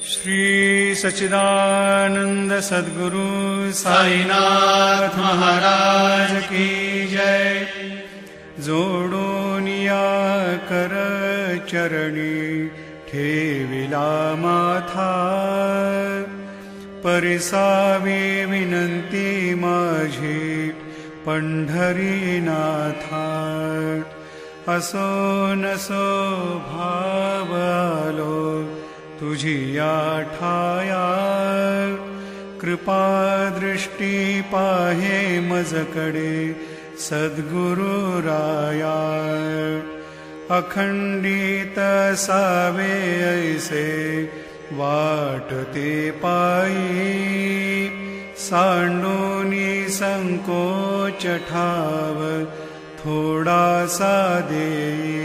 श्री सच्चिदानंद सद्गुरु साईनाथ महाराज की जय। जोडोनिया कर चरणी ठेविला माथा, परिसावी विनंती माझी पंढरीनाथा। असो नसो भाव आलो तुझी ठाया, कृपा दृष्टी पाहे मजकडे सद्गुरु राया। अखंडित सावे ऐसे वाटते पायी, सांडोनी संकोच ठाव थोडासा देई।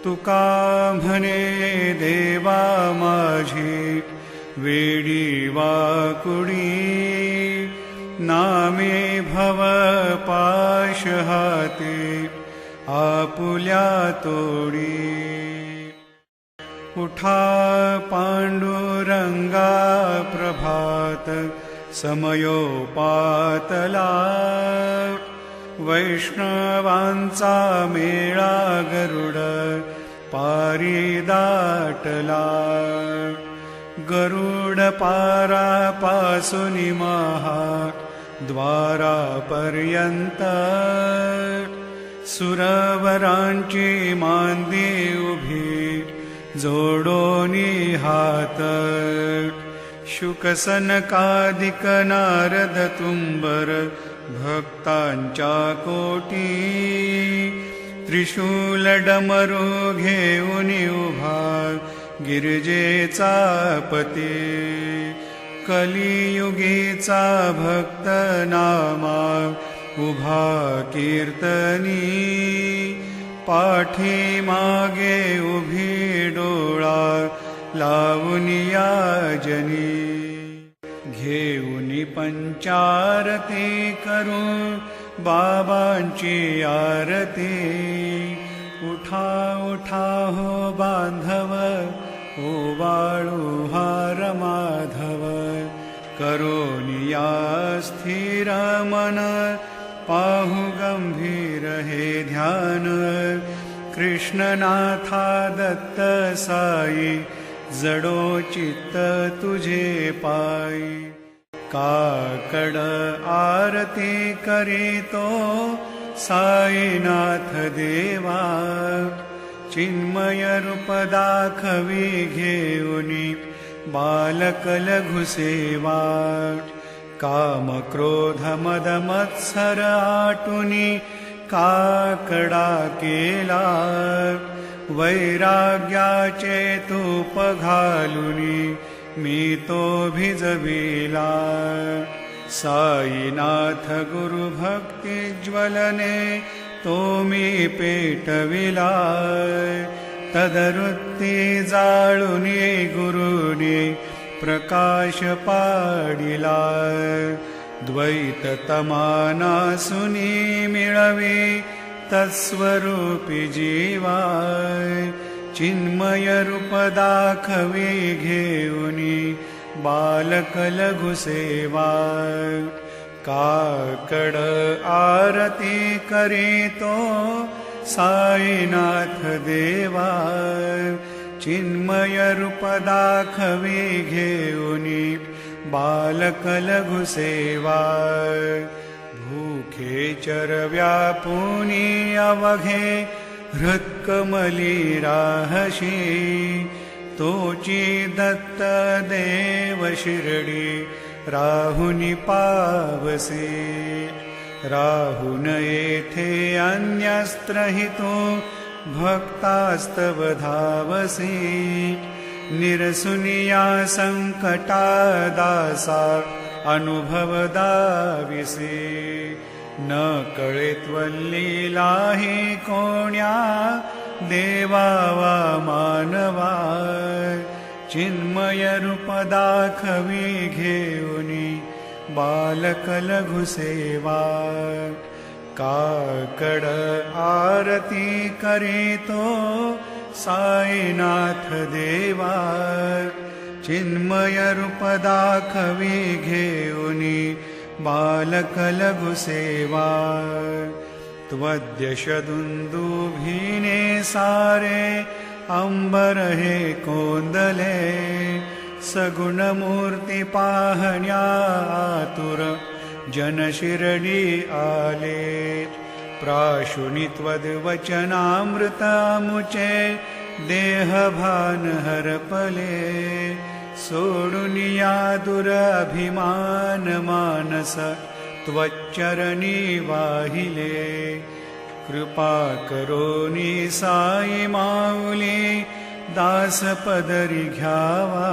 तुका म्हणे देवा माझी वेडी वाकुडी, नामे भव पाश हाते आपुल्या तोडी। उठा पांडुरंगा प्रभात समयोपातला, वैष्णवांचा मेळा गरुड पारी दाटला। गरुड पारापासूनी महा द्वारापर्यंत, सुरवरांची मांदी उभी जोडोनी हात। शुकसनकादिक नारद तुंबर भक्तांच्या कोटी, त्रिशूल डमरू घेऊन उभा गिरजेचा पती। कलियुगीचा भक्त नामा उभा कीर्तनी, पाठी मागे उभी डोळा लावून याजनी। घेऊनी पंचारती करू बाबांची आरती, उठा उठा हो बांधव ओवाळू हार माधव। करोनिया स्थिर मन पाहू गंभीर हे ध्यान, कृष्णनाथा दत्त साई जडो चित्त तुझे पायी। काकड आरती करीतो साईनाथ देवा, चिन्मय रूप दाखवी घेऊनी बालक लघु सेवा। काम क्रोध मद मत्सर आटुनी काकडा केला, वैराग्याचे तूप घालुनी मी तो भिजविला। साईनाथ गुरु भक्ती ज्वलने तो मी पेटविला, तदवृत्ती जाळुनी गुरुनी प्रकाश पाडिला। द्वैत तमानासुनी मिळवी तत्स्वरूपी जीवा, चिन्मय रूप दाखवी घेऊनी बालक लघु सेवा। काकड आरती करीतो साईनाथ देवा, चिन्मय रूप दाखवी घेऊनी बालक लघु सेवा। भूखे चरव्यापुनी अवघे हृत्कमली राहशी, तोची दत्त देव शिरडी राहुनी पावसे। राहुन येथे अन्यस्त्रहितो भक्तास्तव धावसे, निरसुनिया संकटा दासा अनुभव दाविसे। न कळे त्वल्लीला हि कोण्या देवा वा मानवा, चिन्मय रूप दाखवी घेऊनी बालक लघु सेवा। काकड आरती करीतो साईनाथ देवा, चिन्मय रूप दाखवी घेऊनी बालक लघु सेवा त्वद्यशदुन्दुभीने सारे अंबर हे कोंदले सगुणमूर्ती पाहण्या आतुर जनशिरडी आले प्राशुनी त्वद्वचनामृतामुचे देहभान हरपले सोडुनिया दुरभिमान मानस त्वच्चरणी वाहिले कृपा करोनी साई माऊली दास पदरी घ्यावा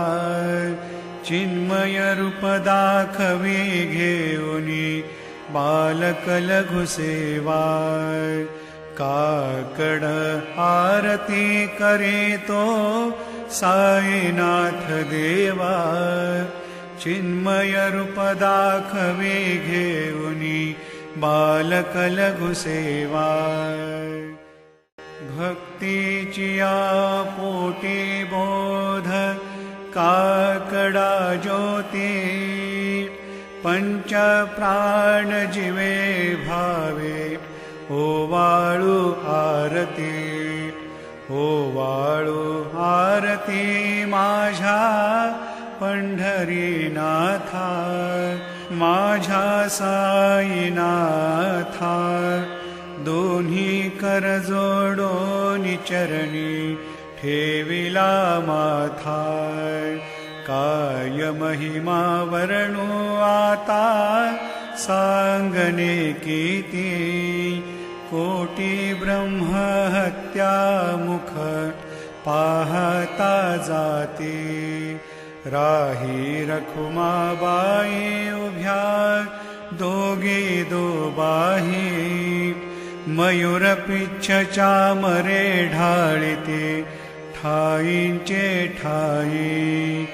चिन्मय रूप दाखवी घेऊनी बालक लघु सेवा काकड आरती करीतो साईनाथ देवा चिन्मय रूप दाखवी घेऊनी बालक लघु सेवा भक्तीचिया पोटी बोध काकडा ज्योती पंच प्राण जीवे भावे ओवाळू आरती ओवाळू आरती माझ्या पंढरीनाथा माझ्या साईनाथा दोन्ही कर जोडोनी चरणी ठेविला माथा काय महिमा वर्णू आता सांगणे किती कोटी ब्रह्म हत्या मुख पाहता जाती राही रखुमाबाई उभ्या दोघी दोबाही मयूर पिच्छ चामरे ढाळीते ठाईंचे ठाई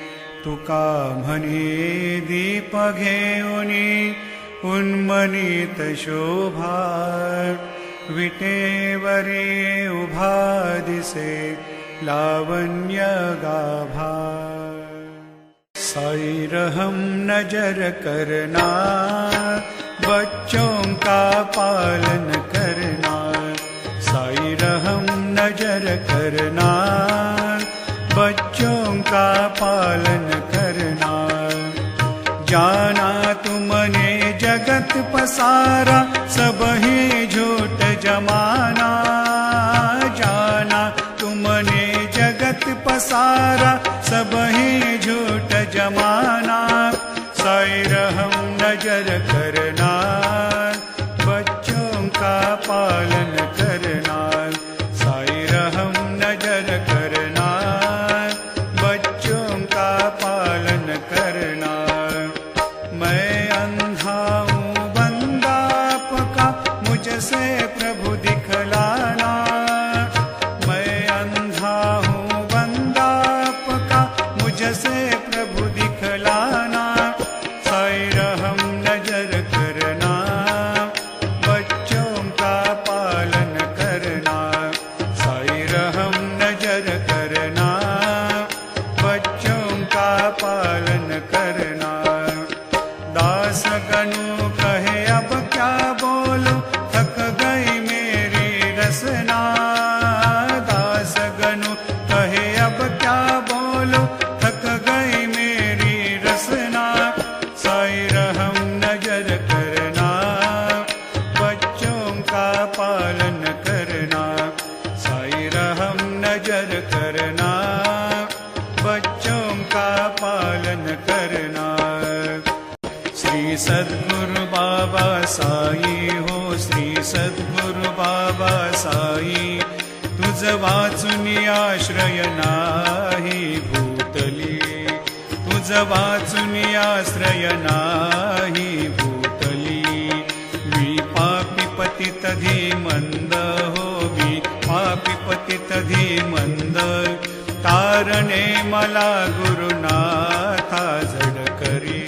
तुका म्हणे दीप घेऊनी उन्मनीत शोभा विटेवरे उभा दिसे लावण्य गाभा साई रहम नजर करना बच्चों का पालन करना साई रहम नजर करना बच्चों का पालन करना जाना तुमने जगत पसारा सब ही झूठ जमाना जाना तुमने जगत पसारा सब ही झूठ जमाना साई रहम नजर करना बच्चों का पालन करना साई रहम नजर करना बच्चों का पालन करना मैं अंधा हूँ बंदापका मुझसे प्रभु दिखलाना मैं अंधा हूँ बंदापका मुझसे प्रभु दिखलाना साई रहम नजर करना बच्चों का पालन करना साई रहम नजर करना बच्चों का पालन करना दास गनु कहे अब क्या बोलो थक गई मेरी रसना दास गनु कहे अब क्या बोलो थक गई मेरी रसना साई रहम नजर करना बच्चों का पालन करना साई रहम नजर करना बच्चों का पालन करना श्री सद्गुरु बाबा साई हो श्री सद्गुरु बाबा साई तुझ वाचुनी आश्रय नाही भूतली तुझ वाचुनी आश्रय नाही भूतली मी पापी पतित धीमंद हो मी पापी पतित धीमंद तारणे मला गुरुनाथा झडकरी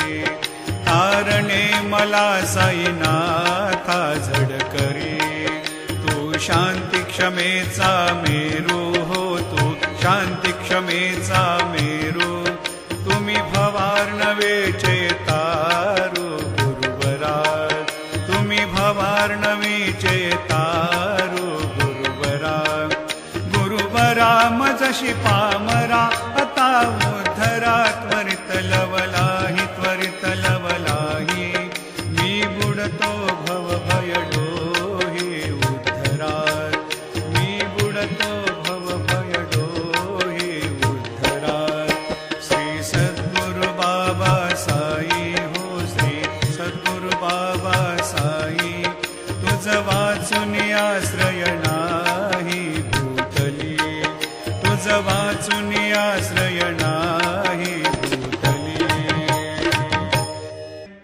तारणे मला साईनाथा झडकरी तू शांती क्षमेचा मेरू हो तू शांती क्षमेचा मेरू वेचे तारू गुरुवरा, तुम्ही भवार्णवीचे तारू गुरुवरा. गुरुवरा मजशी पामरा, आता उद्धरा त्वरित लवलाही, त्वरित लवलाही. मी बुडतो भव भय डोही उद्धरा, मी बुडतो भव भय डोही उद्धरा. श्री सद्गुरु बाबा साई हो, श्री सद्गुरु बाबा साई, तुझ वाचून या